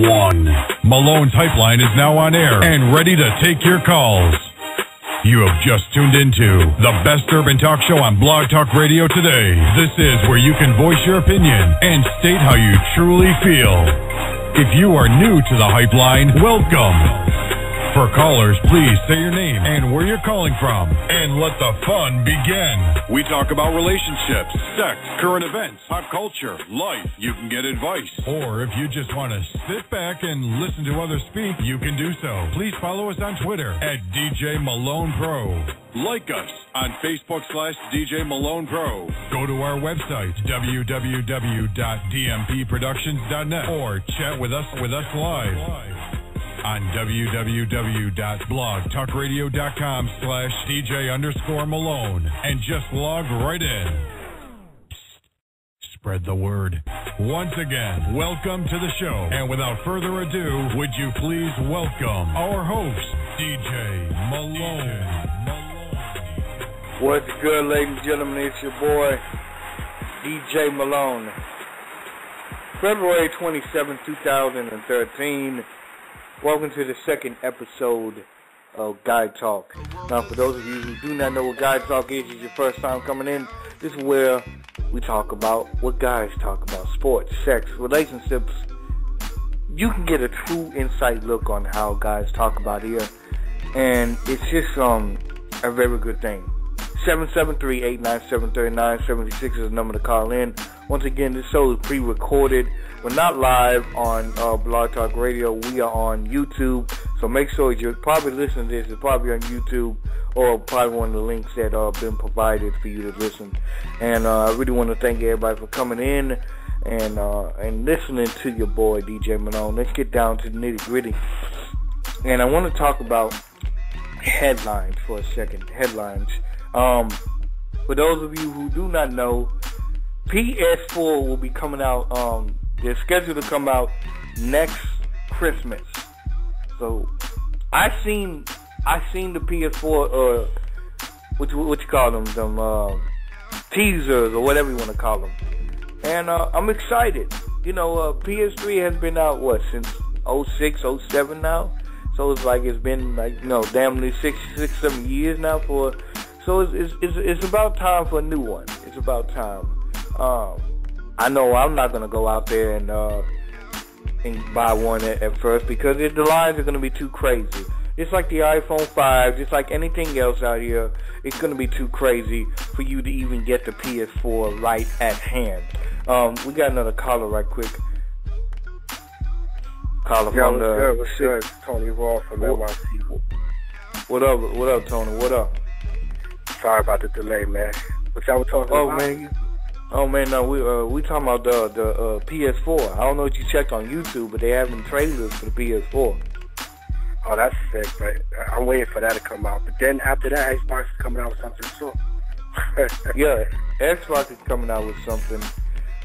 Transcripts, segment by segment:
one. Malone's Pipeline is now on air and ready to take your calls. You have just tuned into the best urban talk show on Blog Talk Radio today. This is where you can voice your opinion and state how you truly feel. If you are new to the Pipeline, welcome. For callers, please say your name and where you're calling from, and let the fun begin. We talk about relationships, sex, current events, pop culture, life. You can get advice. Or if you just want to sit back and listen to others speak, you can do so. Please follow us on Twitter at DJ Malone Pro. Like us on Facebook/DJ Malone Pro. Go to our website, www.dmpproductions.net, or chat with us live on www.blogtalkradio.com/DJ_Malone, and just log right in. Spread the word. Once again, welcome to the show. And without further ado, would you please welcome our host, DJ Malone. What's good, ladies and gentlemen? It's your boy, DJ Malone. February 27, 2013. Welcome to the second episode of Guy Talk. Now, for those of you who do not know what Guy Talk is your first time coming in, this is where we talk about what guys talk about: sports, sex, relationships. You can get a true inside look on how guys talk about here, and it's just a very good thing. 773-897-3976 is the number to call in. Once again, this show is pre-recorded. We're not live on Blog Talk Radio. We are on YouTube. So make sure you're probably listening to this. It's probably on YouTube or probably one of the links that have been provided for you to listen. And I really want to thank everybody for coming in and listening to your boy, DJ Malone. Let's get down to the nitty-gritty. And I want to talk about headlines for a second. Headlines. For those of you who do not know, PS4 will be coming out, they're scheduled to come out next Christmas. So I seen the PS4, what you call them teasers or whatever you want to call them. And I'm excited. You know, PS3 has been out, since 06, 07 now? So it's been damn near 6-7 years now for. So it's about time for a new one. It's about time. I know I'm not gonna go out there and buy one at first because the lines are gonna be too crazy. It's like the iPhone 5, just like anything else out here. It's gonna be too crazy for you to even get the PS4 right at hand. We got another caller right quick. Caller from the. What's good? Tony Raw from NYC. What up, Tony? What up? Sorry about the delay, man. What y'all were talking about? Oh man, no, we talking about the PS4. I don't know if you checked on YouTube, but they having trailers for the PS4. Oh, that's sick, but I'm waiting for that to come out. But then after that, Xbox is coming out with something soon. Yeah, Xbox is coming out with something.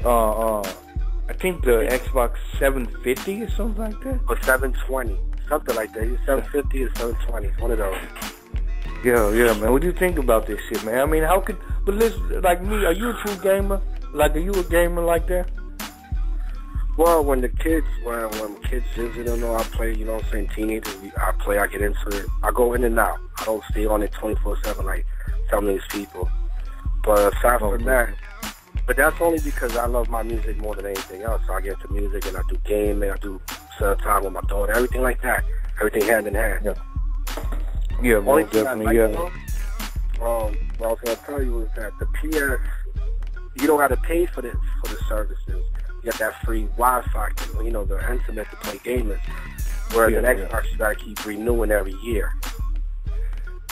I think the Xbox 750 or something like that. Or 720, something like that. Either 750 or 720, one of those. Yeah, man. What do you think about this shit, man? I mean, but listen, like me, are you a true gamer? Like, are you a gamer like that? Well, when kids visit, I play, teenagers, I play, I get into it. I go in and out. I don't stay on it 24/7 like some of these people. But aside from that, but that's only because I love my music more than anything else. So I get into music and I do gaming, I do certain time with my daughter, everything like that. Everything hand in hand. Yeah, most definitely, what I was going to tell you is that the PS, you don't have to pay for the services. You get that free Wi-Fi, the internet to play gamers. Whereas an Xbox, you got to keep renewing every year.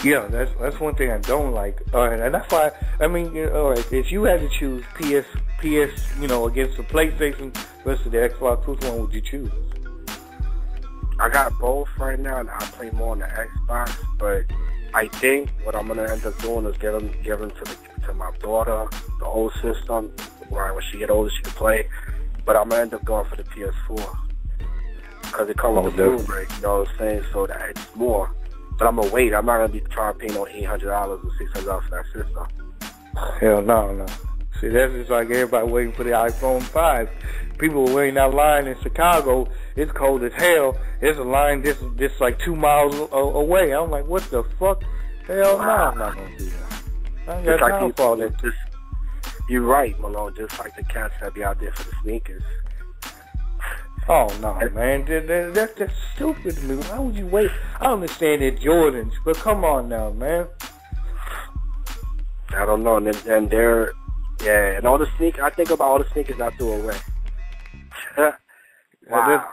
Yeah, that's one thing I don't like. And that's why, I mean, if you had to choose PS, against the PlayStation versus the Xbox, which one would you choose? I got both right now, and I play more on the Xbox. But I think what I'm gonna end up doing is give them to my daughter, the old system. Where when she get older, she can play. But I'm gonna end up going for the PS4 because it comes with a Blu-ray. You know what I'm saying? So that it's more. But I'm gonna wait. I'm not gonna be trying to pay no $800 or $600 for that system. Hell no. See, that's just like everybody waiting for the iPhone 5. People were waiting that line in Chicago. It's cold as hell. There's a line just like 2 miles away. I'm like, what the fuck? Hell no, I'm not going to do that. I ain't got time for all that. You're right, Malone. Just like the cats that be out there for the sneakers. Oh, no, man. That's stupid to me. Why would you wait? I understand they're Jordans, but come on now, man. I don't know. And they're, yeah, and all the sneakers, I think about all the sneakers I threw away. Wow.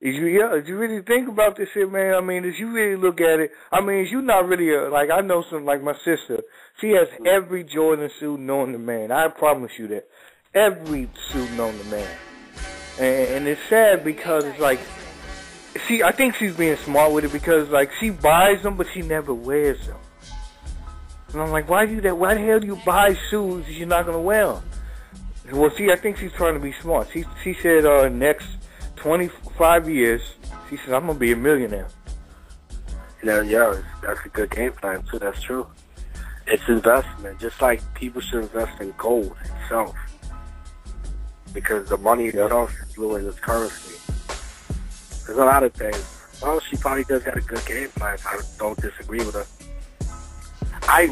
If you really think about this shit, man, I mean, if you really look at it, I mean, if you not really, like, I know some, like my sister, she has every Jordan suit known to man. I promise you that. Every suit known to man. And it's sad because it's like, I think she's being smart with it because, like, she buys them, but she never wears them. And I'm like, why the hell do you buy shoes if you're not going to wear them? Well, I think she's trying to be smart. She said, next 25 years, she said, I'm going to be a millionaire. Yeah, that's a good game plan, too. That's true. It's investment, just like people should invest in gold itself. Because the money itself is fluid as currency. There's a lot of things. Well, she probably does got a good game plan. I don't disagree with her. I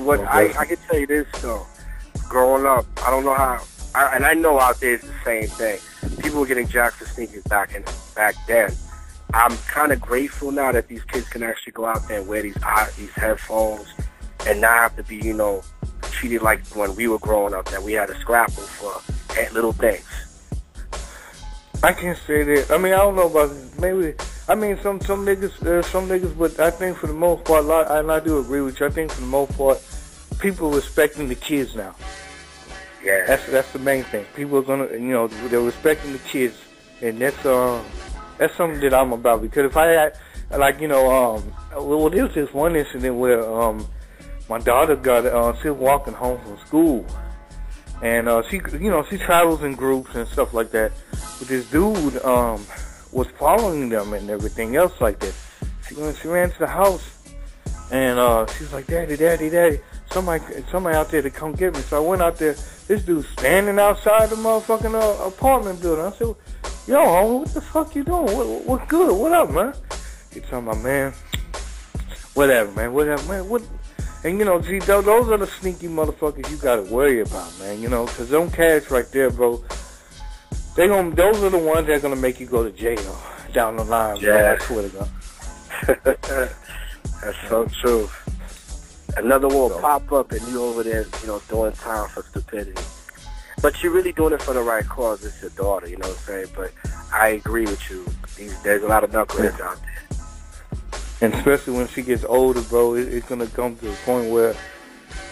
can tell you this, though. Growing up, I don't know how... and I know out there it's the same thing. People were getting jacked for sneakers back then. I'm kind of grateful now that these kids can actually go out there and wear these headphones and not have to be, treated like when we were growing up that we had to scrapple for little things. I can't say that. I mean, I don't know about maybe. I mean, some niggas, but I think for the most part, and I do agree with you. I think for the most part, people are respecting the kids now. Yeah, that's the main thing. People are gonna, they're respecting the kids, and that's something that I'm about. Because if I had, like, well, there was this one incident where my daughter she was walking home from school, and she travels in groups and stuff like that. But this dude was following them and everything else like that. She ran to the house, and she was like, "Daddy, somebody out there to come get me." So I went out there. This dude's standing outside the motherfucking apartment building. I said, "Yo, homie, what the fuck you doing? What's good? What up, man?" He talking about, "Man, whatever, man. What?" And see, those are the sneaky motherfuckers you gotta worry about, man. Because them cats right there, bro. Those are the ones that are gonna make you go to jail down the line. Yeah, man, I swear to God. That's so true. Another one will pop up and you over there, doing time for stupidity. But you're really doing it for the right cause. It's your daughter, you know what I'm saying? But I agree with you. There's a lot of knuckleheads out there. And especially when she gets older, bro, it's going to come to the point where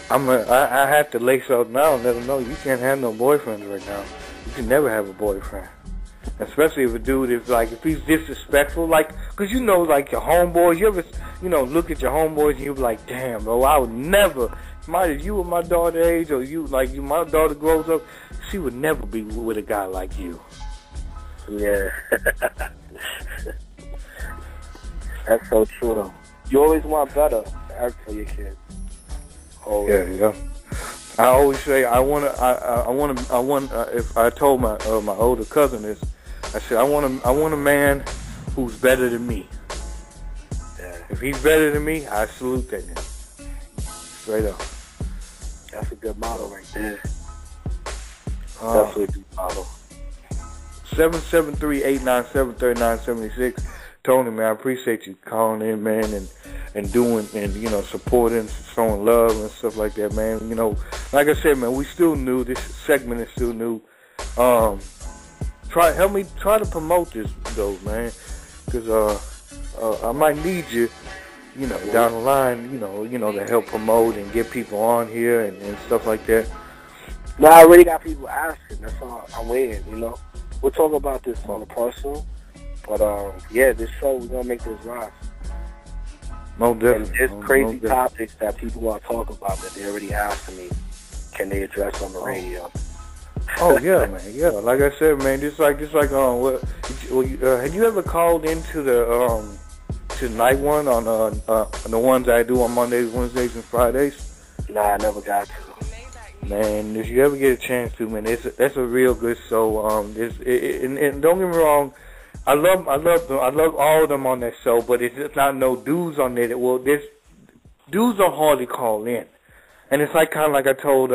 I have to lace her up now and let her know you can't have no boyfriends right now. You can never have a boyfriend. Especially if a dude is like, if he's disrespectful, like, because like your homeboys, you ever, look at your homeboys and you be like, damn, bro, I would never, if you were my daughter's age or my daughter grows up, she would never be with a guy like you. Yeah. That's so true, though. You always want better for your kids. Always. Yeah. I always say I want. If I told my older cousin this, I said I want a man who's better than me. Yeah. If he's better than me, I salute that nigga. Straight up. That's a good model right there. Definitely a good model. 773-897-3976. Tony, man, I appreciate you calling in, man, and doing and supporting, showing love and stuff like that, man. Like I said, man, we still new. This segment is still new. Help me try to promote this though, man, because I might need you, down the line, to help promote and get people on here and stuff like that. No, I already got people asking. That's all I'm waiting. We'll talk about this on the personal. But, this show, we're going to make this rise. No different. And there's crazy topics that people want to talk about that they already asked me. Can they address on the radio? Oh, yeah, man. Yeah. Like I said, man, just like, have you ever called into to night one on the ones I do on Mondays, Wednesdays, and Fridays? Nah, I never got to. Man, if you ever get a chance to, man, that's a real good show. And don't get me wrong, I love all of them on that show, but it's just not no dudes on there. Well, there's dudes don't hardly call in, and it's like kind of like I told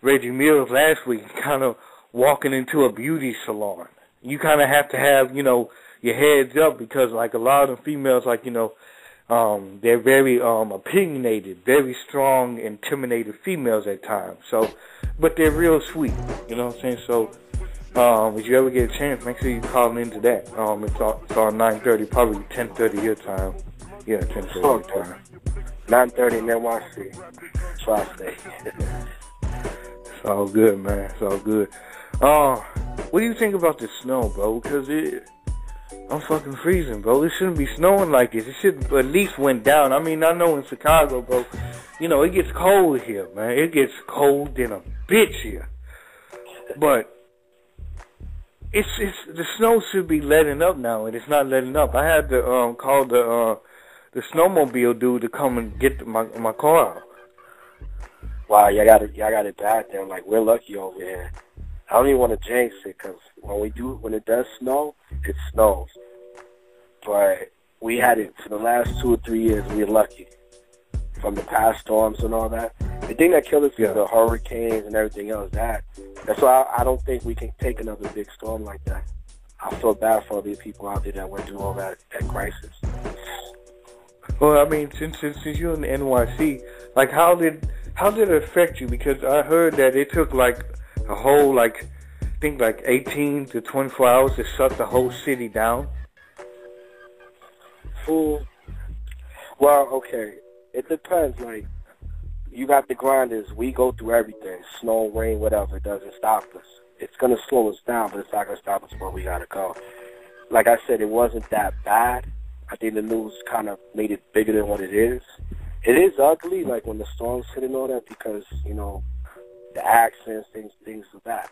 Reggie Mills last week, kind of walking into a beauty salon. You kind of have to have your heads up because like a lot of the females, like they're very opinionated, very strong, intimidated females at times. So, but they're real sweet. You know what I'm saying? So, if you ever get a chance, make sure you call into that. It's on 9:30, probably 10:30 your time. Yeah, 10:30 your time. 9:30 in NYC. Tri-State. It's all good, man. It's all good. What do you think about the snow, bro? Because I'm fucking freezing, bro. It shouldn't be snowing like this. It should at least went down. I mean, I know in Chicago, bro, it gets cold here, man. It gets cold than a bitch here. But it's the snow should be letting up now, and it's not letting up. I had to call the snowmobile dude to come and get my car out. Wow, y'all got it bad there. Like, we're lucky over here. I don't even want to jinx it because when it does snow, it snows. But we had it for the last 2 or 3 years. We're lucky from the past storms and all that. The thing that killed us is the hurricanes and everything else. That's why I don't think we can take another big storm like that. I feel bad for all these people out there that went through all that crisis. Well, I mean, since you're in the NYC, like how did it affect you? Because I heard that it took like a whole, I think 18 to 24 hours to shut the whole city down. Well, okay. It depends. Like, you got the grinders. We go through everything. Snow, rain, whatever. It doesn't stop us. It's going to slow us down, but it's not going to stop us where we got to go. Like I said, it wasn't that bad. I think the news kind of made it bigger than what it is. It is ugly, like when the storms hit and all that, because, the accidents, things of that.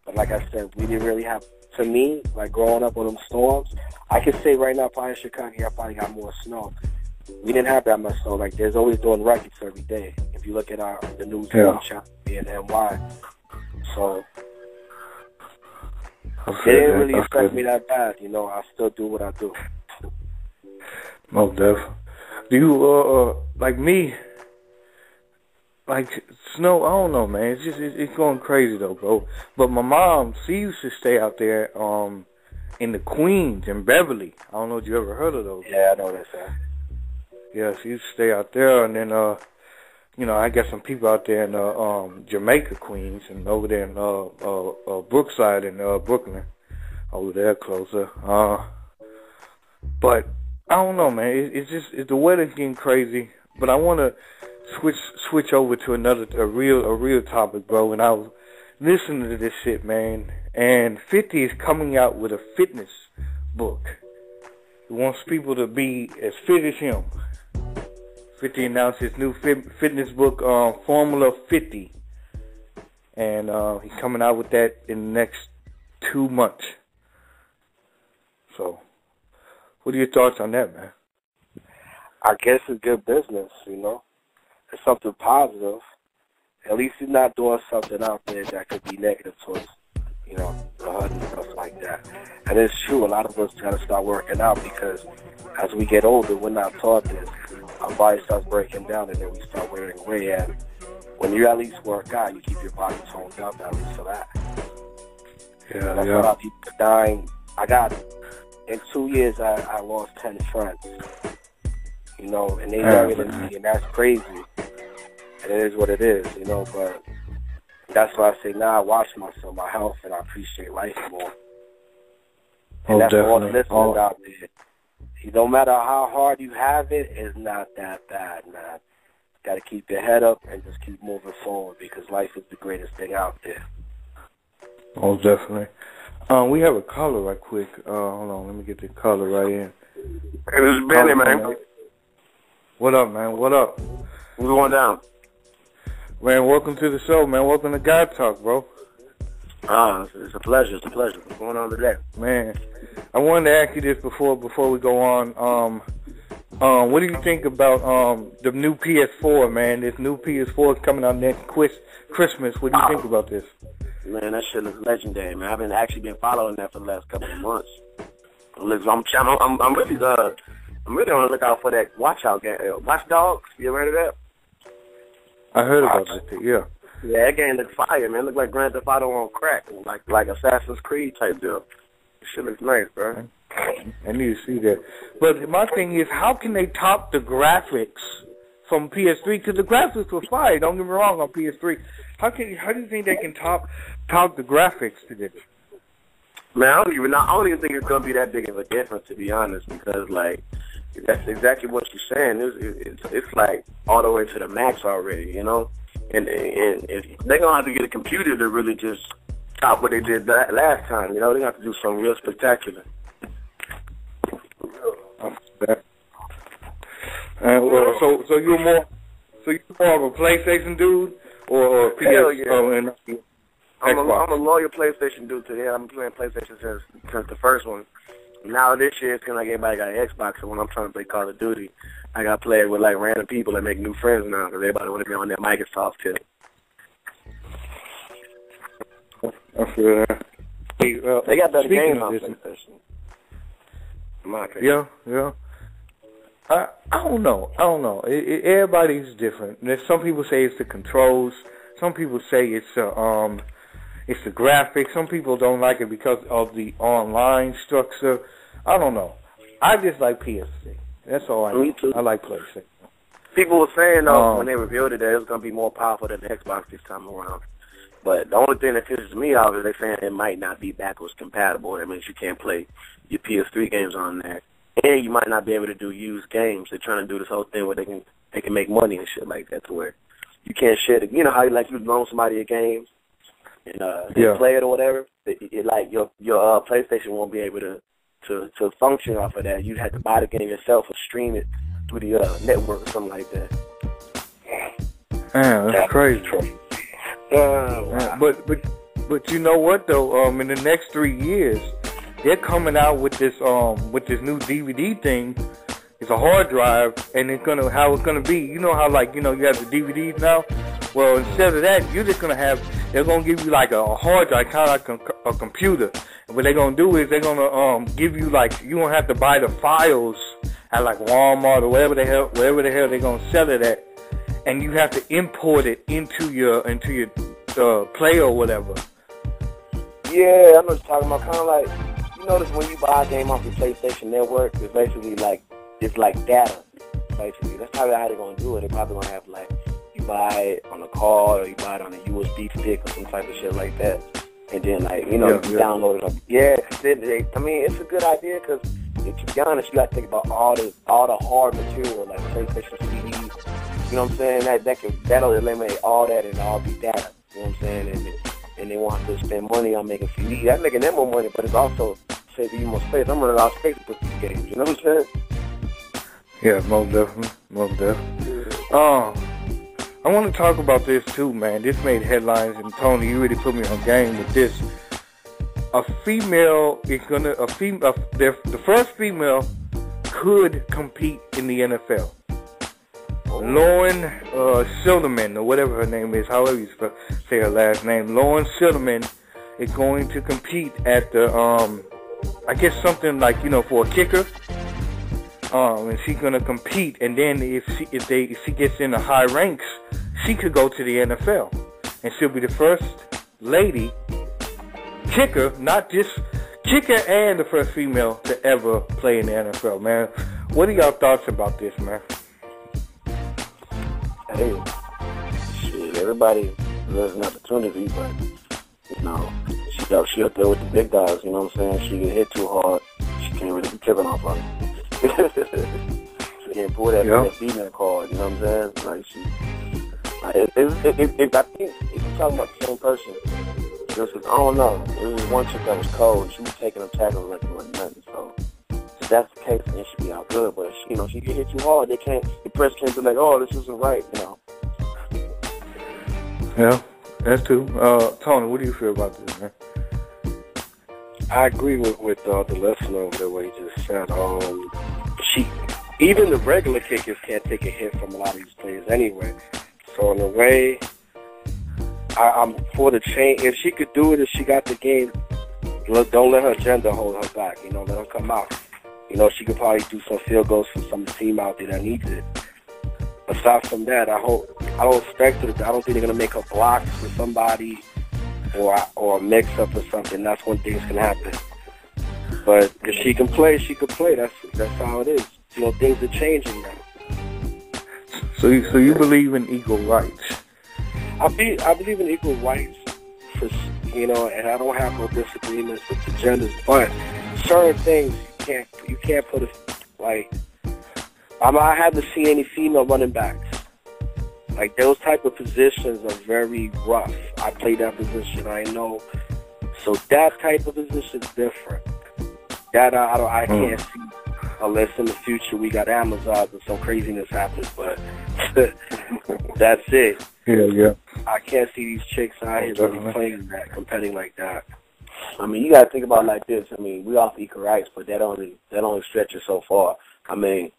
But like I said, we didn't really have, to me, like growing up on them storms, I could say right now, probably in Chicago, I probably got more snow. We didn't have that much snow. Like, there's always doing records every day. If you look at the news in NY. So, it didn't really affect me that bad. I still do what I do. Most definitely. Do you, like me, like snow, I don't know, man. It's going crazy though, bro. But my mom, she used to stay out there in the Queens in Beverly. I don't know if you ever heard of those. Yeah, I know that, sir. Yeah, she used to stay out there, and then I got some people out there in Jamaica, Queens, and over there in Brookside in Brooklyn, over there closer. But I don't know, man. It's the weather's getting crazy. But I want to switch over to a real topic, bro. And I was listening to this shit, man. And 50 is coming out with a fitness book. He wants people to be as fit as him. 50 announced his new fitness book, Formula 50. And he's coming out with that in the next 2 months. So, what are your thoughts on that, man? I guess it's good business, It's something positive. At least he's not doing something out there that could be negative towards, the HUD and stuff like that. And it's true, a lot of us got to start working out because as we get older, we're not taught this. Our body starts breaking down and then we start wearing away. And when you at least work out, you keep your body toned up at least for that. Yeah, that's why people are dying. In 2 years, I lost 10 friends. And they younger than me, and that's crazy. And it is what it is, but that's why I say now I watch myself, my health, and I appreciate life more. And that's all the listeners out there. No matter how hard you have it, it's not that bad, man. Got to keep your head up and just keep moving forward because life is the greatest thing out there. Oh, definitely. We have a caller right quick. Hold on, let me get the caller right in. Hey, this is Benny, man. What up, man? What up? What's going down? Man, welcome to the show, man. Welcome to God Talk, bro. It's a pleasure. What's going on today? Man, I wanted to ask you this before we go on. What do you think about the new PS4, man? This new PS4 is coming out next Christmas. What do you think about this? Man, that shit is legendary, man. I've been following that for the last couple of months. I'm really on the lookout for that Watch Dogs. You ever heard of that? I heard about it. Yeah. Yeah, that game looks fire, man. It looks like Grand Theft Auto on crack, like Assassin's Creed type deal. This shit looks nice, bro. I need to see that. But my thing is, how can they top the graphics from PS3? Because the graphics were fire. Don't get me wrong on PS3. How do you think they can top the graphics to this? Man, I don't even think it's gonna be that big of a difference, to be honest, because like that's exactly what you're saying. It's like all the way to the max already, you know. And if they're gonna have to get a computer to really just top what they did last time, you know, they have to do something real spectacular. So you're more of a PlayStation dude or PS? Hell yeah. I'm Xbox? a loyal PlayStation dude today. I've been playing PlayStation since the first one. Now this year it's kind of like everybody got an Xbox, so when I'm trying to play Call of Duty, I got to play it with like random people and make new friends now because everybody want to be on their Microsoft tip. I feel that. They got better games on PlayStation. In my opinion. Yeah. I don't know. Everybody's different. There's some people say it's the controls. Some people say it's the graphics. Some people don't like it because of the online structure. I don't know. I just like PS3. That's all I know. Me too. I like PlayStation. People were saying though when they revealed it that it was going to be more powerful than the Xbox this time around. But the only thing that pisses me off is they're saying it might not be backwards compatible. That means you can't play your PS3 games on there. And you might not be able to do used games. They're trying to do this whole thing where they can make money and shit like that to where you can't share it. You know how you loan somebody a game and they play it or whatever? Like your PlayStation won't be able to function off of that. You'd have to buy the game yourself or stream it through the network or something like that. Man, that's crazy. Wow. But you know what though? In the next 3 years, they're coming out with this new DVD thing. It's a hard drive, and how it's gonna be. You know how you have the DVDs now. Well, instead of that, they're gonna give you like a hard drive, kind of like a computer. And what they're gonna do is they're gonna give you you don't have to buy the files at like Walmart or wherever the hell they're gonna sell it at, and you have to import it into your player or whatever. Yeah, I know what you're talking about. Kind of like, you notice when you buy a game off the PlayStation Network, it's basically it's like data, basically. That's probably how they're going to do it. They're probably going to have, you buy it on a card or you buy it on a USB stick or some type of shit like that. And then, you download it. Yeah, it's a good idea because, to be honest, you got to think about all the hard material, like PlayStation CDs. You know what I'm saying? That'll eliminate all that and all be data. You know what I'm saying? And they want to spend money on making CDs. That's making them more money, but it's also saving you more space. I'm running out of space to put these games. You know what I'm saying? Yeah, most definitely. I want to talk about this too, man. This made headlines, and Tony, you really put me on game with this. The first female could compete in the NFL. Lauren Silverman, or whatever her name is, however you say her last name, Lauren Silverman is going to compete at the, I guess something like, for a kicker. And she's gonna compete, and then if she gets in the high ranks, she could go to the NFL, and she'll be the first lady kicker, not just kicker, and the first female to ever play in the NFL. Man, what are y'all thoughts about this, man? Hey, shit, everybody deserves an opportunity, but she up there with the big dogs. You know what I'm saying? She get hit too hard, she can't really be kicking off on it. She can't pull that female card, you know what I'm saying? I think if you're talking about the same person, I don't know. There was one chick that was cold. She was taking them tackles like it wasn't nothing. So if that's the case, then she be out good. But she get hit too hard. The press can't be like, oh, this isn't right, Yeah, that's true. Tony, what do you feel about this, man? I agree with the lesson over there where he just said, even the regular kickers can't take a hit from a lot of these players anyway. So in a way, I'm for the change. If she could do it, if she got the game, don't let her gender hold her back. You know, let her come out. You know, she could probably do some field goals for some team out there that needs it. Aside from that, I don't expect her. I don't think they're gonna make her blocks for somebody or a mix up or something. That's when things can happen. But if she can play, she can play. That's how it is. You know, things are changing now. So you believe in equal rights? I believe in equal rights, for, you know, and I don't have no disagreements with the genders. But certain things you can't put like. I haven't seen any female running backs. Like those type of positions are very rough. I played that position. I know. So that type of position is different. That I can't see unless in the future we got Amazon and some craziness happens. But that's it. Yeah. I can't see these chicks out here really playing that, competing like that. I mean, you got to think about it like this. I mean, we offer equal rights, but that only stretches so far. I mean,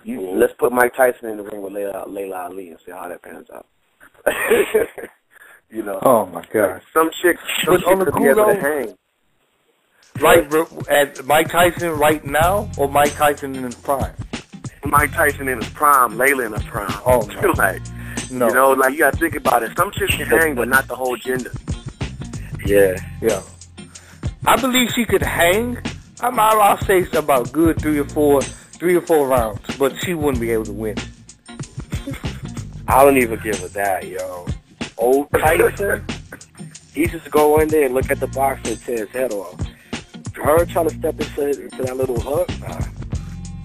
let's put Mike Tyson in the ring with Layla Ali and see how that pans out. You know. Oh my God. Some chicks could be able to hang. Like at Mike Tyson right now, or Mike Tyson in his prime? Mike Tyson in his prime, Layla in his prime. Oh no. Like, no. You know, like you gotta think about it. Some chicks can hang, but not the whole gender. Yeah. I believe she could hang. I'll say it's about good 3 or 4 rounds, but she wouldn't be able to win. I don't even give her that, yo. Old Tyson, he just go in there and look at the box and tear his head off. Her trying to step into that little hook,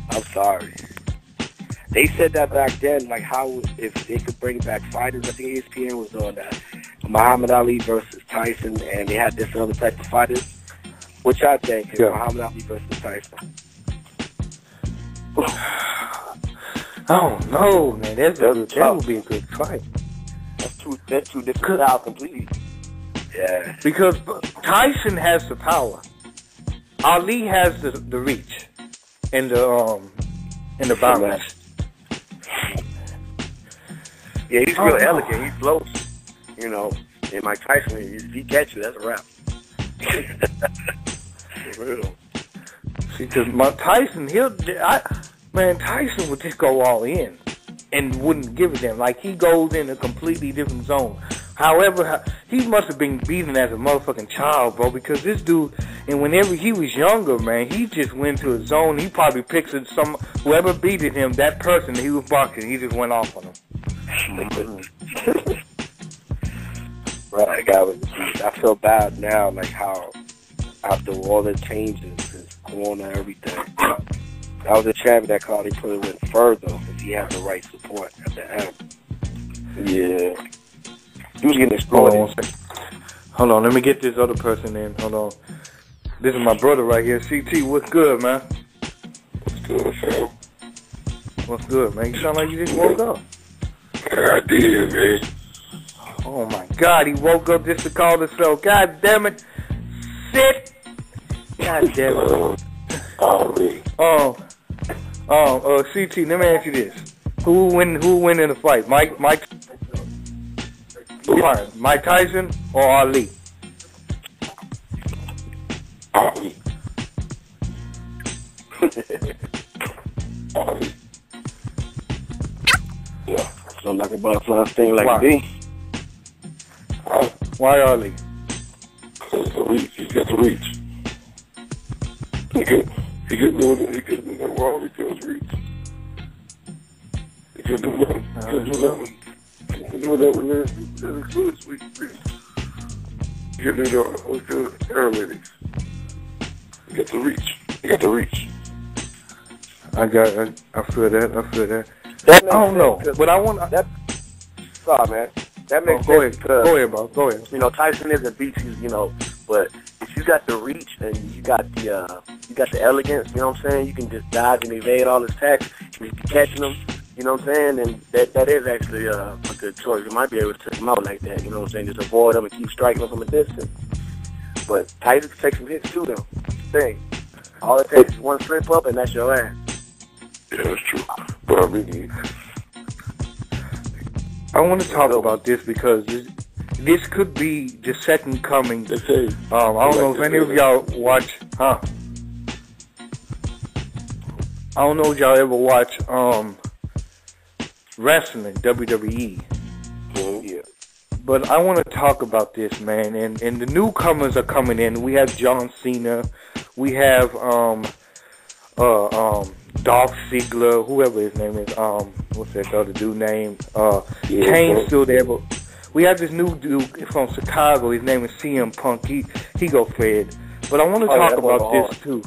I'm sorry. They said that back then, like how if they could bring back fighters. I think ESPN was doing that. Muhammad Ali versus Tyson, and they had different other type of fighters. Which I think is Muhammad Ali versus Tyson. I don't know, man. That would be a good fight. That's two different styles completely. Yeah. Because Tyson has the power. Ali has the reach and the balance. Yeah, he's real elegant. He floats, you know. And Mike Tyson, if he catch you, that's a wrap. For real. See, because Tyson, Tyson would just go all in and wouldn't give a damn. Like, he goes in a completely different zone. However, he must have been beaten as a motherfucking child, bro, because this dude, and whenever he was younger, man, he just went to a zone. He probably picked whoever beat him, that person he was boxing, he just went off on him. Right, I feel bad now, like how after all the changes is going on everything. That was a champion that called he put it went further because he had the right support at the end. Yeah. He was getting exploited. Hold on, let me get this other person in. Hold on. This is my brother right here. CT, what's good, man? What's good, Phil? What's good, man? You sound like you just woke up. I did, man. Oh, my God. He woke up just to call the show. God damn it. Sit. God damn it. CT, let me ask you this. Who win in the fight? Mike Tyson or Ali? Ali. Ali. Yeah, sounds like a butterfly thing like me. Why Ali? Because the reach. He got the reach. He could do it. He could do that wrong because reach. He could do that. He could do that with that exclusive reach. He could do that with the analytics. He got the reach. He got the reach. I feel that. I don't know, but I want that. Sorry, man. That makes sense. Go ahead, bro. Go ahead. You know, Tyson isn't beat you, you know, but if you got the reach and you got the elegance, you know what I'm saying? You can just dodge and evade all his attacks. If you're catching them, you know what I'm saying? And that is actually a good choice. You might be able to take him out like that, you know what I'm saying? Just avoid him and keep striking him from a distance. But Tyson can take some hits too, though. All it takes is one slip up and that's your ass. Yeah, that's true. But I mean, I want to talk about this because this could be the second coming. they say, I don't know if any of y'all watch, I don't know if y'all ever watch wrestling, WWE. Yeah. But I want to talk about this, man. And the newcomers are coming in. We have John Cena. We have Dolph Ziggler, whoever his name is. What's that other dude name? Kane's still there, but we have this new dude from Chicago. His name is CM Punk. He go Fed. But I want to talk about this too.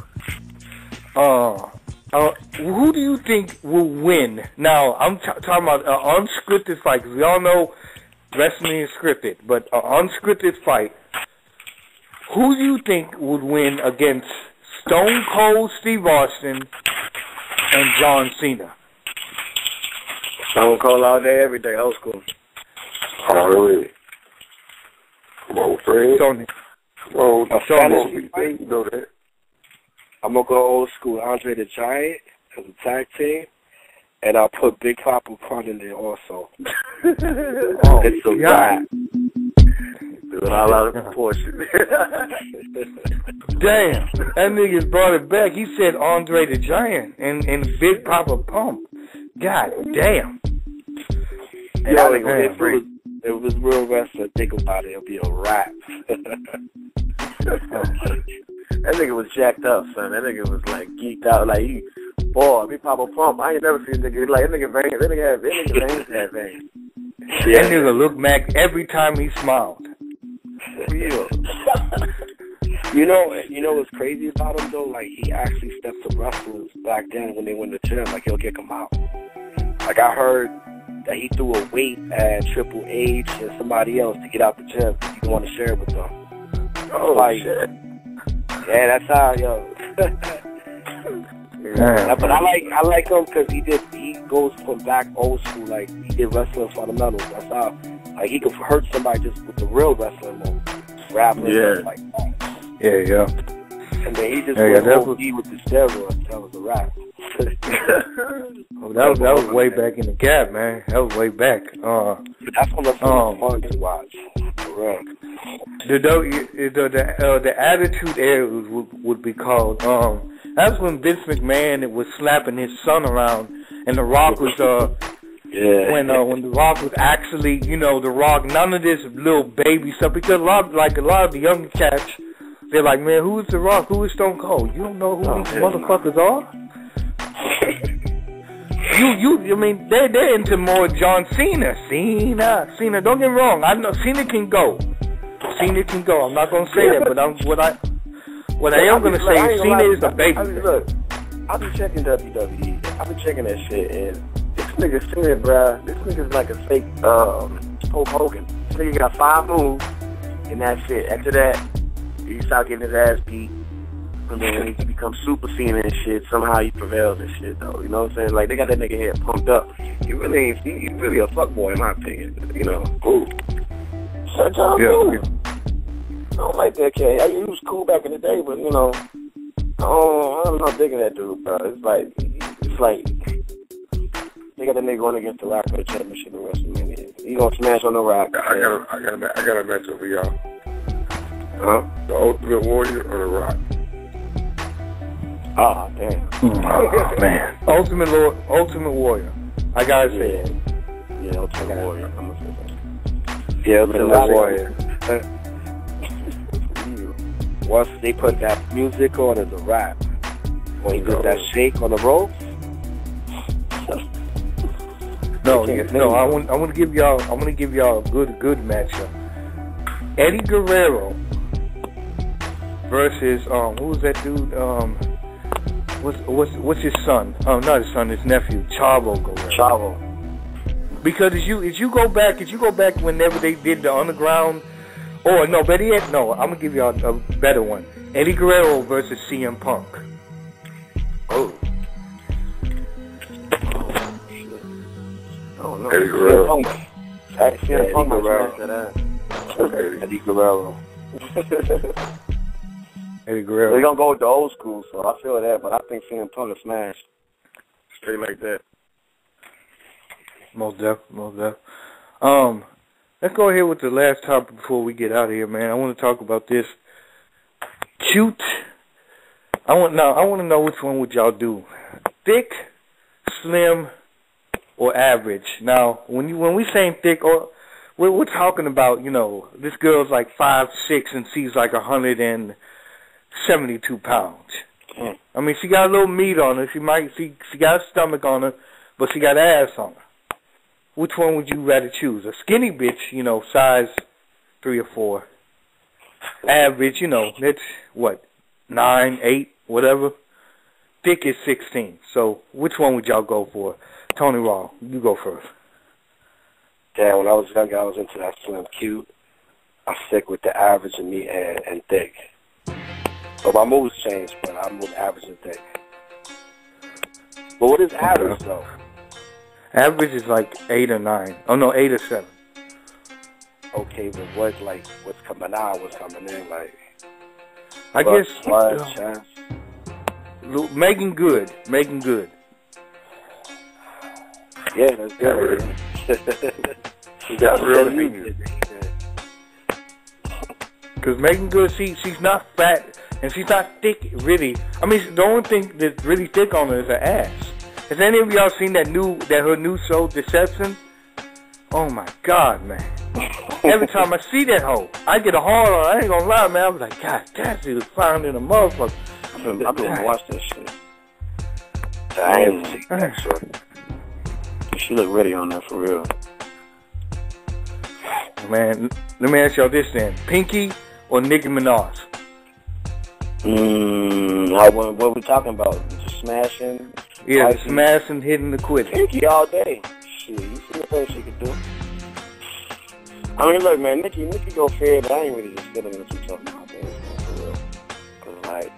Who do you think will win? Now, I'm talking about an unscripted fight, because we all know wrestling is scripted, but an unscripted fight. Who do you think would win against Stone Cold Steve Austin and John Cena? Stone Cold all day, every day, old school. already. Come on, Fred. Tony. Come on, Tony. you know that. I'm going to go old school. Andre the Giant as a tag team. And I'll put Big Papa Pun in there also. It's a wrap. With all out of proportion. Damn. That nigga brought it back. He said Andre the Giant and Big Papa Pump. God damn. And if it was real wrestling, think about it, it'll be a wrap. That nigga was jacked up, son. That nigga was like geeked out, like boy, Big Papa Pump. I ain't never seen a nigga like that nigga veins. That nigga had veins. Yeah. That nigga looked back every time he smiled. Real. You know what's crazy about him though? Like he actually stepped to wrestlers back then when they went to the gym. Like he'll kick them out. Like I heard that he threw a weight at Triple H and somebody else to get out the gym. He didn't want to share it with them. Oh like, shit. Yeah, that's how Yeah. But I like him because he goes from back old school. Like he did wrestling fundamentals. That's how like he could hurt somebody just with the real wrestling moves, grappling stuff like that. Yeah. And then he just went OD with the steroids. That was a wrap. that was way back in the gap, man. That was way back. That's when the fun to watch. Correct. The Attitude Era would be called. That's when Vince McMahon was slapping his son around, and The Rock was when The Rock was actually, The Rock. None of this little baby stuff, because a lot of the young cats, they're like, man, who is The Rock? Who is Stone Cold? You don't know who these motherfuckers are? I mean, they're into more John Cena. Cena. Don't get me wrong. I know Cena can go. I'm not gonna say that, but what I am gonna say is Cena is a baby. Look, I be checking WWE. I be checking that shit, and this nigga Cena, bruh, this nigga's like a fake Hulk Hogan. This nigga got 5 moves, and that's it. After that, he start getting his ass beat. And then he becomes Super Cena and shit. Somehow he prevails and shit, though. You know what I'm saying? Like, they got that nigga head pumped up. He's really a fuckboy, in my opinion. Cool. Shut up, I don't like that cat. He was cool back in the day, but, I'm not digging that dude, bro. It's like, they got that nigga going against the Rock for the championship in WrestleMania. He gonna smash on the Rock. I got a matchup for y'all. Huh? The Ultimate Warrior or the Rock? Ah, damn. Oh, man. Ultimate Warrior. I gotta say it. Yeah, Ultimate Warrior. I'm gonna say that. Yeah, Ultimate Warrior. Once they put that music on as a rap, when he does that shake on the rope. No. I want to give y'all a good matchup. Eddie Guerrero versus who was that dude? What's his son? Oh, not his son, his nephew, Chavo Guerrero. Chavo. Because as you go back whenever they did the Underground, I'm gonna give y'all a better one. Eddie Guerrero versus CM Punk. Oh no. Eddie Guerrero. CM Punk Eddie Guerrero. Eddie Guerrero. They're gonna go with the old school, so I feel that, but I think CM Punk will smash. Straight like that. Most def. Let's go ahead with the last topic before we get out of here, man. I want to talk about this cute. I want to know which one would y'all do, thick, slim, or average. Now, when we saying thick, or we're talking about, this girl's like 5'6" and she's like 172 pounds. I mean, she got a little meat on her. She got a stomach on her, but she got ass on her. Which one would you rather choose? A skinny bitch, size 3 or 4. Average, that's what, 9, 8, whatever. Thick is 16. So which one would y'all go for? Tony Raw, you go first. Yeah, when I was younger, I was into that slim cute. I stick with the average and meat and thick. But my moves changed, but I move average and thick. But what is average, though? Average is like 8 or 9. Oh, no, 8 or 7. Okay, but what's coming out, what's coming in, like... I guess... chance? Making good. Yeah, that's good. She got real union. Because making good, she's not fat, and she's not thick, really. I mean, the only thing that's really thick on her is her ass. Has any of y'all seen her new show, Deception? Oh my God, man. Every time I see that hoe, I get a hard on. I ain't gonna lie, man. I was like, God damn, she was fine in a motherfucker. I've been watching that shit. I ain't seen that shit. She look ready on that for real. Man, let me ask y'all this then. Pinky or Nicki Minaj? What we talking about? Just smashing? Yeah, smashing, hitting the quitting. Pinky all day. Shit, you see the things she could do. I mean, look, man, Nicki go fair, but I ain't really just feeling what you talking about, man, for real. Cause, like,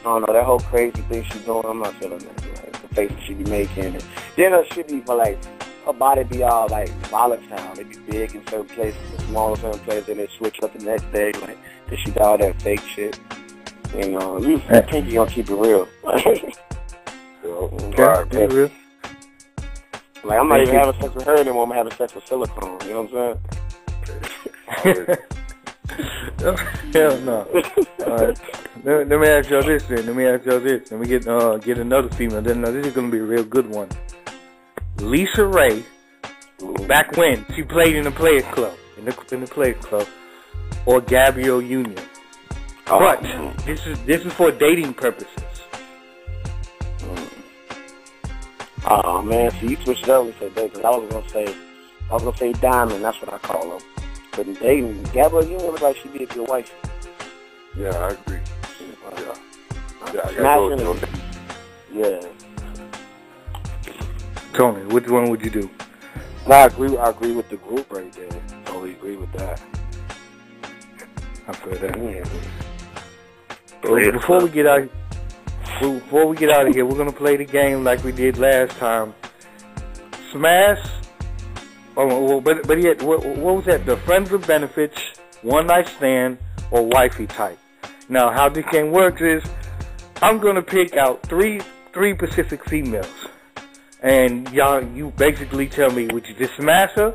I don't know, that whole crazy thing she's doing, I'm not feeling that. Like, the face that she be making. And then her shit be, like, her body be all, like, volatile. They be big in certain places and small in certain places, and they switch up the next day, like, then she got all that fake shit. You know, Pinky gonna keep it real. Real. Like, I'm not even having sex with her anymore. I'm having sex with silicone. You know what I'm saying? Hell no. All right. Let me ask y'all this then. Let me get another female. Then this is gonna be a real good one. Lisa Ray. Back when she played in the Players Club, in the Players Club, or Gabrielle Union. But this is for dating purposes. Oh man, so you switched it up and said that, because I was gonna say Diamond. That's what I call her. But in dating, Gabrielle Union looks like she'd be a good wife. Yeah, I agree. Yeah. Tony, which one would you do? No, I agree with the group right there. Totally agree with that. I feel that. Yeah. Before we get out of here, we're gonna play the game like we did last time. Smash. But yet, what was that? The friends with benefits, one night stand, or wifey type. Now, how this game works is, I'm gonna pick out three Pacific females, and you basically tell me, would you just smash her?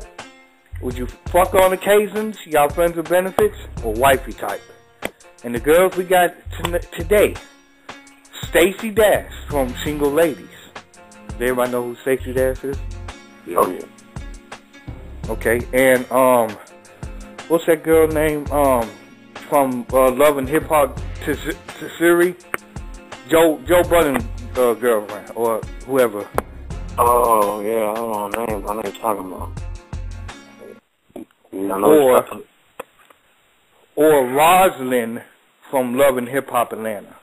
Would you fuck on occasions? Y'all friends with benefits, or wifey type? And the girls we got today. Stacey Dash from Single Ladies. Does everybody know who Stacey Dash is? Oh yeah. Okay, and what's that girl name? From Love and Hip Hop to Siri, Joe Budden girlfriend or whoever. Oh yeah, I don't know name. I know you're talking about. Or Rosalind from Love and Hip Hop Atlanta.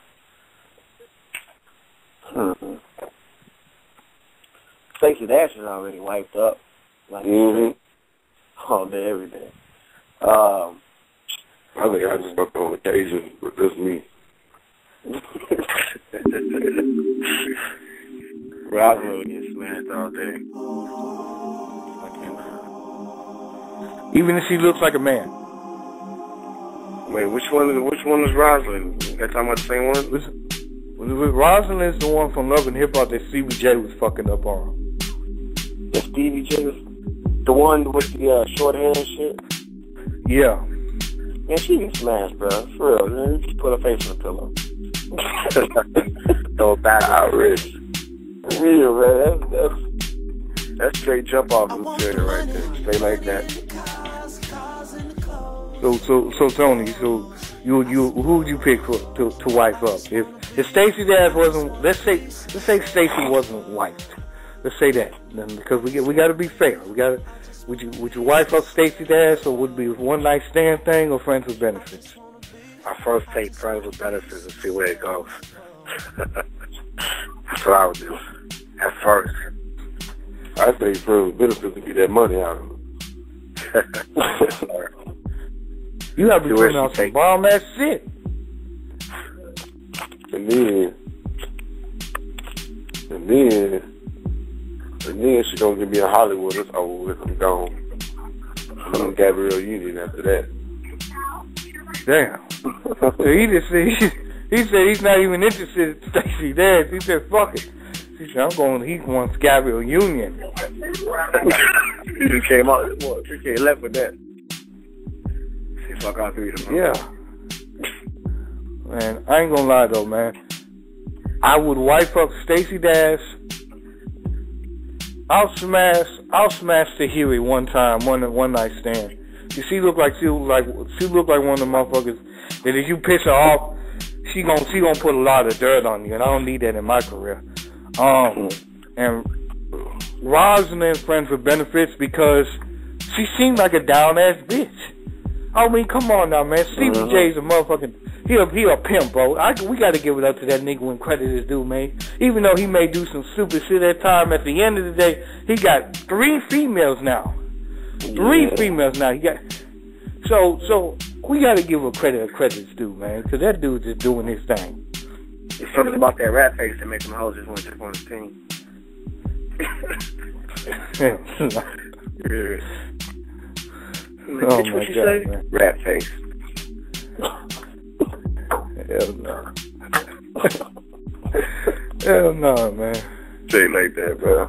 Stacey Dash is already wiped up. Like all day, every day. I think I just fucked on occasion, but that's me. Roswell gets smashed all day. I can't. Even if she looks like a man. Wait, which one is Rosalind? You guys talking about the same one? Rosalind's the one from Love and Hip Hop that Stevie J was fucking up on. The Stevie J was the one with the short hair and shit? Yeah. Man, she can smash, bro. For real, man. Just put her face on the pillow. Throw it back out, Rich. Real, man. That's straight jump off the material right there. Straight like that. So Tony, so you who would you pick to wife up? If Stacey Dash wasn't, let's say Stacey wasn't wifed. Let's say that, because we got to be fair. Would you wife up Stacey Dash, or would it be a one night stand thing, or friends with benefits? I first take friends with benefits and see where it goes. That's what I would do at first. I think friends with benefits to get that money out of them. You have to be putting out some bomb ass shit. And then she gonna give me a Hollywood. It's over with. I'm gone. I'm in Gabrielle Union after that. Damn. So he said he's not even interested in Stacey Dash. He said fuck it. He said he wants Gabrielle Union. He came out. He left with that. See, fuck out through the yeah. Man, I ain't gonna lie though, man. I would wife up Stacey Dash. I'll smash Tahiri one time, one night stand. She looked like one of the motherfuckers that if you piss her off, she gonna put a lot of dirt on you, and I don't need that in my career. And Rosalind friends with benefits because she seemed like a down ass bitch. I mean, come on now, man. Stevie J's a motherfucking he a pimp, bro. We got to give it up to that nigga when credit is due, man. Even though he may do some stupid shit at time, at the end of the day, he got 3 females now. 3 females now. He got so we got to give a credit's due, man, because that dude's just doing his thing. It's something about that rat face that makes them hoes just want to jump on his team. Oh my God, man. Rat face. Hell no. Hell no, man. Shit like that, bro.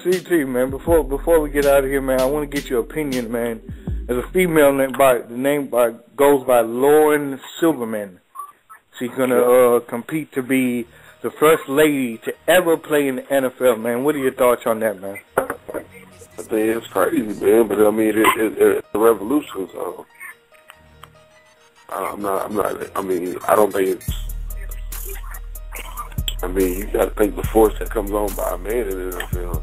CT, man, before we get out of here, man, I want to get your opinion, man. There's a female goes by Lauren Silverman. She's gonna compete to be the first lady to ever play in the NFL, man. What are your thoughts on that, man? I think it's crazy, man, but I mean, it's a revolution, so I don't think it's, I mean, you gotta think the force that comes on by a man in the NFL.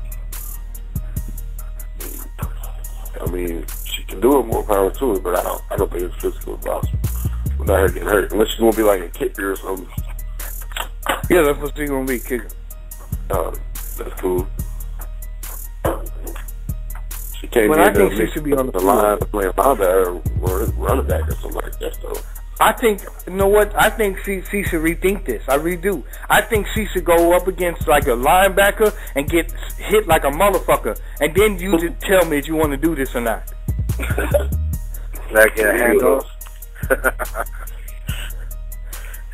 I mean, she can do it, more power to it, but I don't think it's physical possible without her getting hurt, unless she's gonna be like a kicker or something. Yeah, that's what she's gonna be, kicker. That's cool. She can't I think she should be on the line to play a linebacker or running back or something like that, though. I think, you know what? I think she should rethink this. I really do. I think she should go up against like a linebacker and get hit like a motherfucker, and then you just tell me if you want to do this or not. Like a handoff.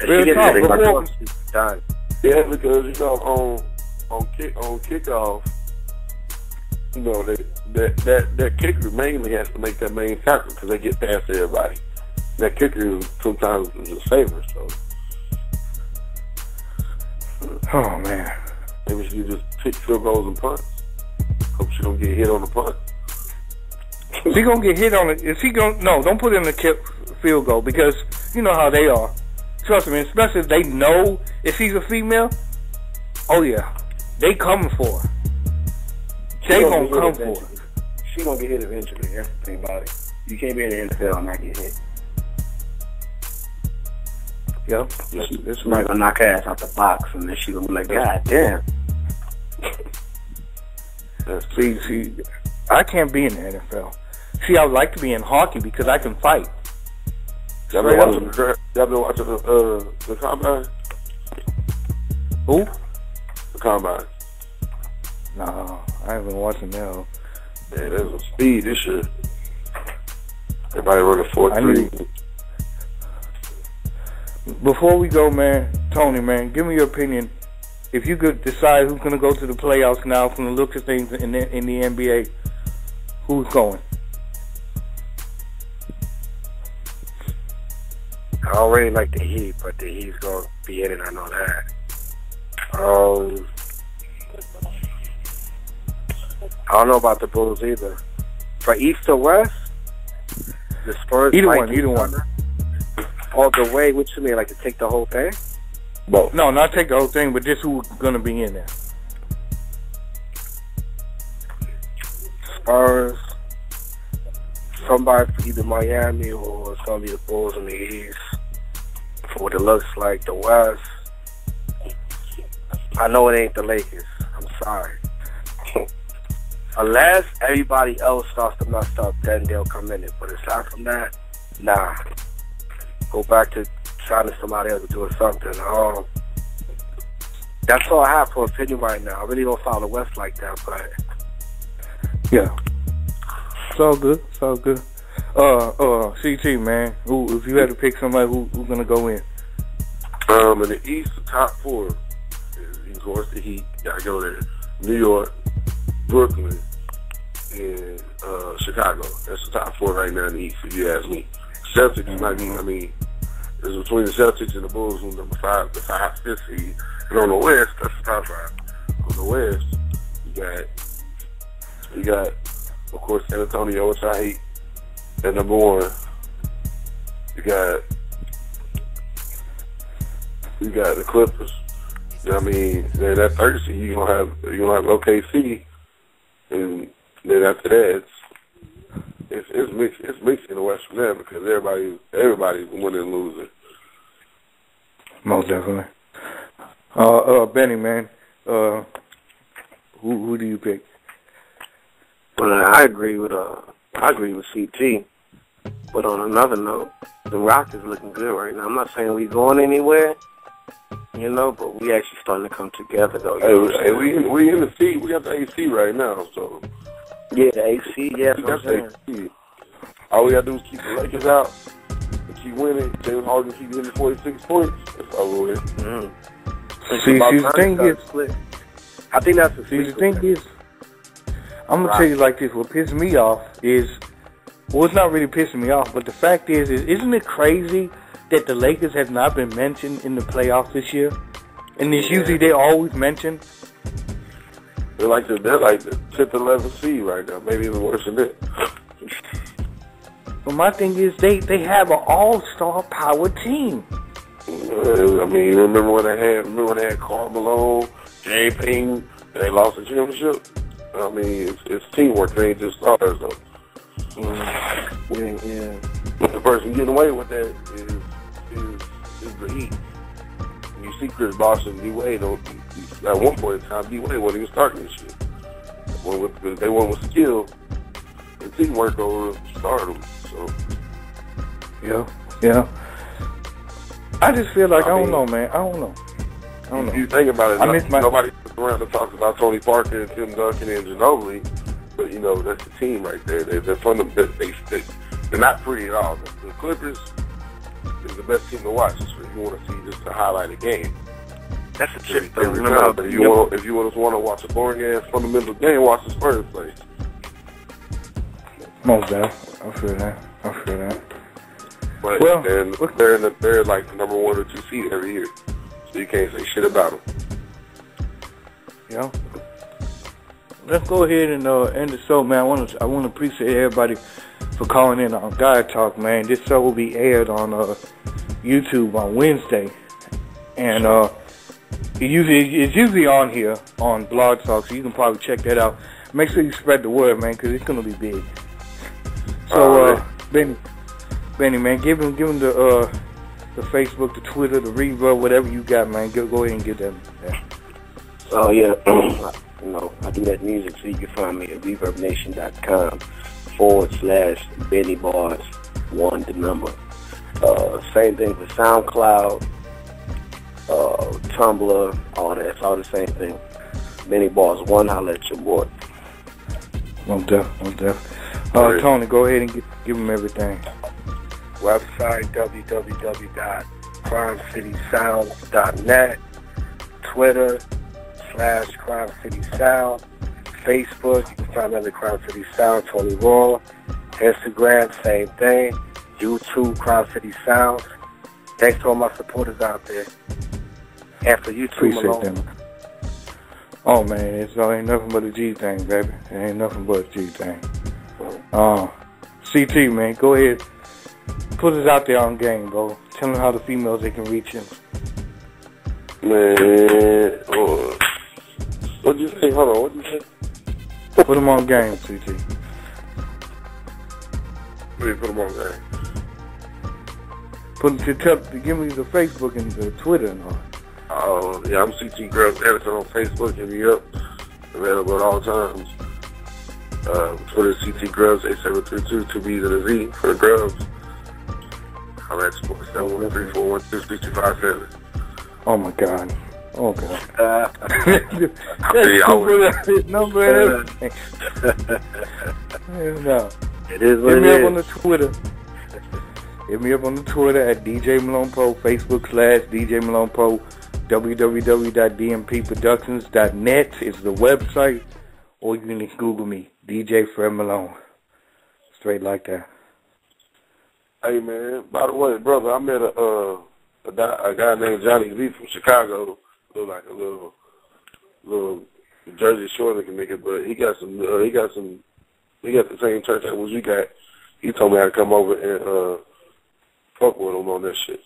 Real talk. Done. Yeah, because you know on kickoff, you know that kicker mainly has to make that main tackle because they get past everybody. That kicker sometimes is a saver, so. Oh man. Maybe she just pick field goals and punts. Hope she don't get hit on the punt. She gonna get hit on it. Is she gonna? No, don't put in the field goal because you know how they are. Trust me, especially if they know if she's a female. Oh yeah, they coming for her. They gonna come for her. She gonna get hit eventually. That's the thing about it. You can't be in the NFL and not get hit. Yep. This might gonna knock her ass out the box, and then she gonna be like, God damn. See, I can't be in the NFL. See, I would like to be in hockey because I can fight. Y'all been watching the combine? Who? The combine. No, I haven't been watching that. Man, there's some speed this year. Everybody running 4.3. Before we go, man, Tony, man, give me your opinion. If you could decide who's going to go to the playoffs now from the looks of things in the NBA, who's going? I already like the Heat, but the Heat's going to be in it, I know that. I don't know about the Bulls either. For East or West, the Spurs. Either one. All the way, what you mean, like to take the whole thing? Both. No, not take the whole thing, but just who's going to be in there. Spurs, somebody from either Miami or it's going to be the Bulls in the East. For what it looks like, the West, I know it ain't the Lakers. I'm sorry. Unless everybody else starts to mess up, then they'll come in it. But aside from that, nah. Go back to trying to somebody else to do something. That's all I have for opinion right now. I really don't follow the West like that, but yeah, it's all good. It's all good. CT, man, if you had to pick somebody, who's gonna go in? In the East, the top four is, of course, the Heat. Gotta go there. New York, Brooklyn, and Chicago. That's the top four right now in the East, if you ask me. Celtics might be, I mean, it's between the Celtics and the Bulls, who's number 5, the 5th seed. And on the West, that's the top 5. On the West, you got, of course, San Antonio, which I hate, at number 1. You got the Clippers. You know what I mean? Then that 3rd seed, you're gonna have OKC, and then after that, it's mixed in the West from there because everybody's winning and losing. Most definitely. Benny, man, who do you pick? Well, I agree with CT. But on another note, the Rockets looking good right now. I'm not saying we going anywhere, but we actually starting to come together though. Hey, we in the seat. We got the AC right now, so. Yeah, the AC. Yeah, that's what I'm saying. All we gotta do is keep the Lakers out and keep winning. James Harden keep hitting 46 points. That's all we're in. See, the thing is, I think that's the thing is, I'm gonna tell you like this. What pisses me off is, well, it's not really pissing me off, but the fact is isn't it crazy that the Lakers have not been mentioned in the playoffs this year? And it's usually they're always mentioned. They're like the 10th, 11th seed right now, maybe even worse than that. But my thing is, they have an all-star power team. I mean, remember when they had Carl-Malone, Jay Payne, and they lost the championship? I mean, it's teamwork. They ain't just stars, though. Yeah. The person getting away with that is the Heat. You see Chris Bosh and D-Wade, at one point in time, D-Wade wasn't even starting this shit. They won with skill and teamwork over stardom. So, yeah. I just feel like, I don't know, man. I don't know. If you think about it, nobody sits around and talks about Tony Parker and Tim Duncan and Ginobili, but, that's the team right there. They're fundamental. They're not pretty at all. The Clippers is the best team to watch if you want to see just a highlighted game. That's a trick, though. If you want to watch a boring-ass fundamental game, watch the Spurs play. Most definitely. I feel that. But they're like the number 1 or 2 seed every year, so you can't say shit about them. Yeah. Let's go ahead and end the show, man. I want to appreciate everybody for calling in on God Talk, man. This show will be aired on YouTube on Wednesday, and it's usually on here on Blog Talk, so you can probably check that out. Make sure you spread the word, man, because it's gonna be big. So, Benny, man, give him the Facebook, the Twitter, the Reverb, whatever you got, man. Go ahead and get them. Yeah. Oh yeah, I do that music, so you can find me at ReverbNation.com/Benny Bars 1 the number. Same thing with SoundCloud, Tumblr, all that. It's all the same thing. Benny Bars 1. Holla at your boy. No death. Tony, go ahead and give him everything. Website www.iamtony.com. CrimeCitySounds.net, Twitter /CrimeCitySound, Facebook, you can find me under Crime City Sound, Tony Raw, Instagram, same thing, YouTube, Crime City Sounds. Thanks to all my supporters out there. And for you too, Appreciate Malone. them. Oh man, it ain't nothing but a G thing, baby. It ain't nothing but a G thing. CT, man, go ahead. Put us out there on game, bro. Tell them how the females they can reach you. Man, what'd you say? Hold on, what'd you say? Put them on game, CT. Wait, put them on game. Give me the Facebook and the Twitter and all. Yeah, I'm CT Grubbs Editor on Facebook. Hit me up. Available at all times. Twitter CT Grubbs 8732 2 B's and a Z for the Grubbs. I'm at 471-341-6257. Oh my God. Oh God. His number and everything. No. It is what Hit it me is. up on the Twitter. Hit me up on the Twitter at DJ Malone Pro, Facebook /DJ Malone Pro, www.dmpproductions.net is the website, or you can Google me, DJ Fred Malone. Straight like that. Hey man, by the way, brother, I met a guy named Johnny V from Chicago. Look like a little Jersey Shore looking nigga, but he got the same church that was you got. He told me I to come over and fuck with him on that shit.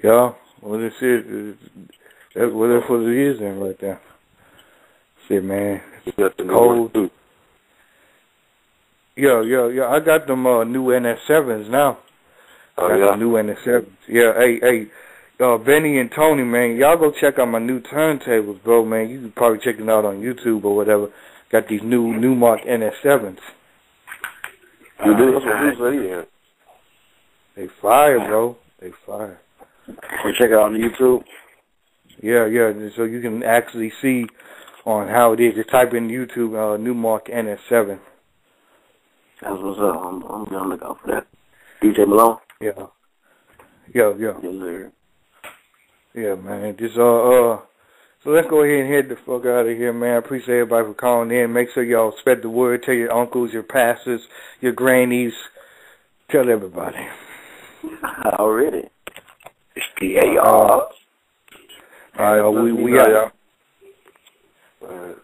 Yeah, well that's it. That's what it is then right there. Shit, man. Cold. Too. Yeah. I got them new NS7s now. The new NS7s. Yeah, hey, Benny and Tony, man, y'all go check out my new turntables, bro, man. You can probably check them out on YouTube or whatever. Got these new Newmark NS7s. You do? That's what you say, yeah. They fire, bro. They fire. You check it out on YouTube? Yeah. So you can actually see on how it is. Just type in YouTube Newmark NS7. That's what's up. I'm going to look out for that. DJ Malone? Yeah. Yes, sir. Yeah, man. Just so let's go ahead and head the fuck out of here, man. I appreciate everybody for calling in. Make sure y'all spread the word. Tell your uncles, your pastors, your grannies. Tell everybody. Already. It's the All right, we out. All right.